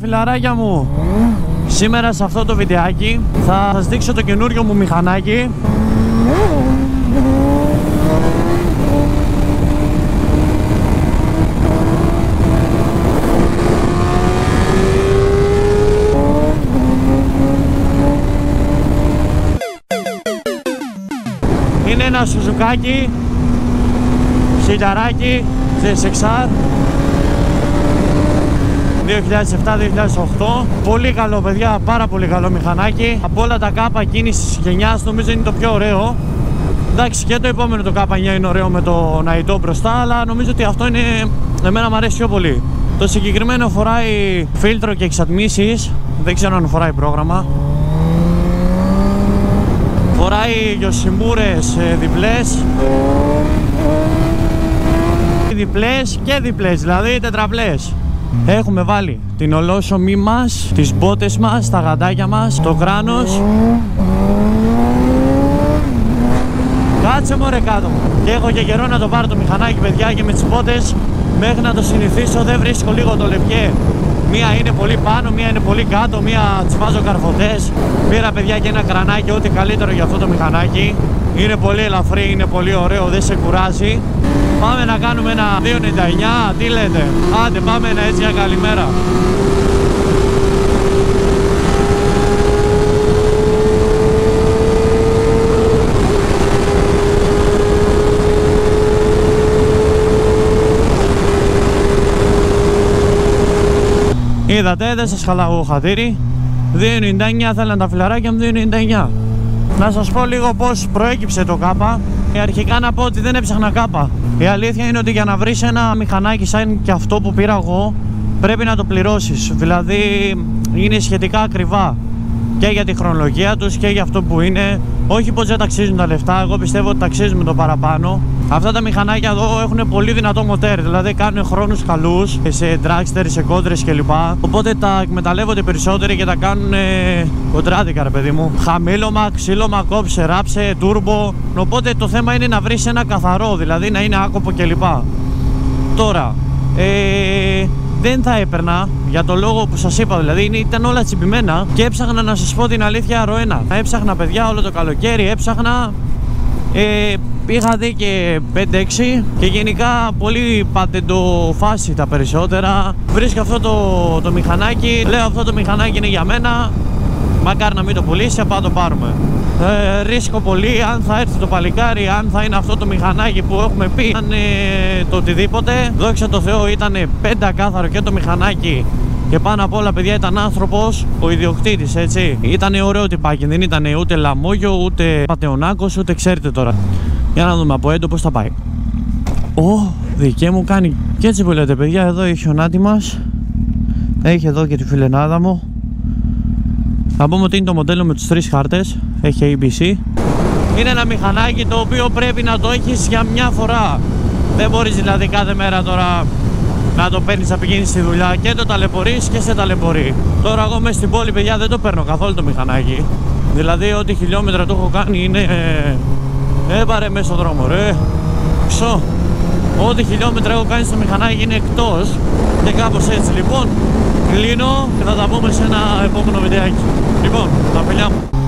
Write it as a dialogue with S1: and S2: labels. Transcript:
S1: Φιλαράκια μου, σήμερα σε αυτό το βιντεάκι θα σας δείξω το καινούριο μου μηχανάκι. Είναι ένα σουζουκάκι χιλιαράκι ZSXR 2007-2008. Πολύ καλό, παιδιά, πάρα πολύ καλό μηχανάκι. Από όλα τα κάπα κίνησης γενιάς νομίζω είναι το πιο ωραίο. Εντάξει, και το επόμενο το K9 είναι ωραίο με το ναητό μπροστά, αλλά νομίζω ότι αυτό είναι, εμένα μου αρέσει πιο πολύ. Το συγκεκριμένο φοράει φίλτρο και εξατμίσεις, δεν ξέρω αν φοράει πρόγραμμα. Φοράει γιοσιμούρες διπλές. Διπλές και διπλές, δηλαδή τετραπλές. Έχουμε βάλει την ολόσωμή μας, τις μπότες μας, τα γαντάκια μας, το κράνος. Κάτσε μωρέ κάτω. Και έχω και καιρό να το πάρω το μηχανάκι, παιδιά, και με τις μπότες μέχρι να το συνηθίσω δεν βρίσκω λίγο το λεπτιέ. Μία είναι πολύ πάνω, μία είναι πολύ κάτω, μία τις βάζω καρφωτές. Πήρα, παιδιά, και ένα κρανάκι, ό,τι καλύτερο για αυτό το μηχανάκι. Είναι πολύ ελαφρύ, είναι πολύ ωραίο, δεν σε κουράζει. Πάμε να κάνουμε ένα 2.99, τι λέτε? Άντε, πάμε ένα έτσι, μια καλημέρα. Είδατε, δεν σας χαλάγω χατήρι. 2.99 θέλαν τα φιλαράκια μου, 2.99. Να σας πω λίγο πώς προέκυψε το K. Αρχικά να πω ότι δεν έψαχνα K. Η αλήθεια είναι ότι για να βρεις ένα μηχανάκι σαν και αυτό που πήρα εγώ πρέπει να το πληρώσεις. Δηλαδή είναι σχετικά ακριβά και για τη χρονολογία τους και για αυτό που είναι. Όχι πως δεν ταξίζουν τα λεφτά, εγώ πιστεύω ότι ταξίζουν το παραπάνω. Αυτά τα μηχανάκια εδώ έχουν πολύ δυνατό μοτέρ, δηλαδή κάνουν χρόνους καλούς σε dragster, σε κόντρες κλπ. Οπότε τα εκμεταλλεύονται περισσότεροι και τα κάνουν κοντράδικα, ρε παιδί μου. Χαμήλωμα, ξύλωμα, κόψε, ράψε, τούρμπο. Οπότε το θέμα είναι να βρεις ένα καθαρό, δηλαδή να είναι άκοπο κλπ. Τώρα, δεν θα έπαιρνα για το λόγο που σας είπα, δηλαδή ήταν όλα τσιμπημένα και έψαχνα, να σας πω την αλήθεια, ροένα. Έψαχνα, παιδιά, όλο το καλοκαίρι, έψαχνα. Είχα δει και 5-6 και γενικά πολύ πατεντοφάση τα περισσότερα. Βρίσκω αυτό το μηχανάκι, λέω αυτό το μηχανάκι είναι για μένα, μακάρι να μην το πουλήσει, πάω το πάρουμε. Ρίσκω πολύ αν θα έρθει το παλικάρι, αν θα είναι αυτό το μηχανάκι που έχουμε πει, αν το οτιδήποτε. Δόξα τω Θεώ ήταν πεντακάθαρο και το μηχανάκι. Και πάνω απ' όλα, παιδιά, ήταν άνθρωπος, ο ιδιοκτήτης, έτσι. Ήτανε ωραίο τυπάκι, δεν ήτανε ούτε λαμόγιο, ούτε πατεωνάκος, ούτε ξέρετε τώρα. Για να δούμε από έντο πώς θα πάει. Δικέ μου κάνει. Και έτσι που λέτε, παιδιά, εδώ έχει ο Νάτι μας. Έχει εδώ και τη φιλενάδα μου. Θα πούμε ότι είναι το μοντέλο με τους 3 χάρτες. Έχει ABC. Είναι ένα μηχανάκι το οποίο πρέπει να το έχεις για μια φορά. Δεν μπορείς δηλαδή κάθε μέρα τώρα να το παίρνεις να πηγαίνεις στη δουλειά και το ταλαιπωρείς και σε ταλαιπωρεί. Τώρα εγώ μέσα στην πόλη, παιδιά, δεν το παίρνω καθόλου το μηχανάκι. Δηλαδή ό,τι χιλιόμετρα το έχω κάνει είναι πάρε μέσα στο δρόμο, ρε. Ξω. Ό,τι χιλιόμετρα έχω κάνει στο μηχανάκι είναι εκτός. Και κάπως έτσι. Λοιπόν, κλείνω και θα τα πούμε σε ένα επόμενο βιντεάκι. Λοιπόν, τα φιλιά μου.